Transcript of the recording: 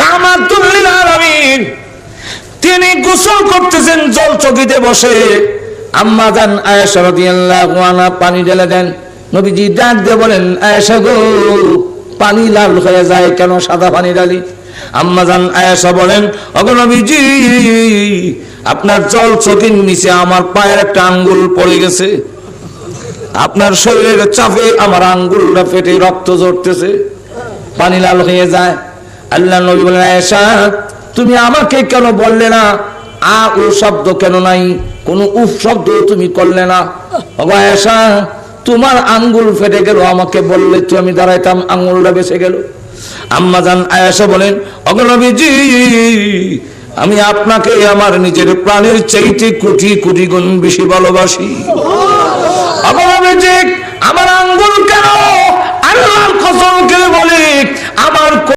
রাহমাতুল লিল আলামিন, তিনি গোসল করতেছেন জল চকিতে বসে। আম্মা জান আয়েশা রাদিয়াল্লাহু আনহা পানি ঢেলে দেন। নবীজি ডাক দিয়ে বলেন, আয়েশা গো, পানি লাল হয়ে যায় কেন, সাদা পানি ঢালি? আম্মা জান আয়েশা বলেন, ওগো নবীজি, আপনার জল চকির নিচে আমার পায়ের একটা আঙ্গুল পড়ে গেছে, আপনার শরীরের চাপে আমার আঙ্গুলটা ফেটে রক্ত ঝরতেছে, পানি লাল হয়ে যায়। আল্লাহ নবী বলেন, আয়েশা, তুমি আমাকে কেন বললে না? ও শব্দ কেন নাই, কোন উফ শব্দ তুমি করলে না? ওগো আয়েশা, তোমার আঙ্গুল ফেটে গেল, আমাকে বললে তো আমি দাঁড়াইতাম, আঙ্গুলটা বেঁচে গেল। আম্মা জান আয়েশা বলেন, ওগো নবীজি, আমি আপনাকে আমার নিজের প্রাণের চাইতে কোটি কোটি গুণ বেশি ভালোবাসি। ওগো নবীজি, আমার আঙ্গুল কেন আল্লাহর কসম করে বলে, আমার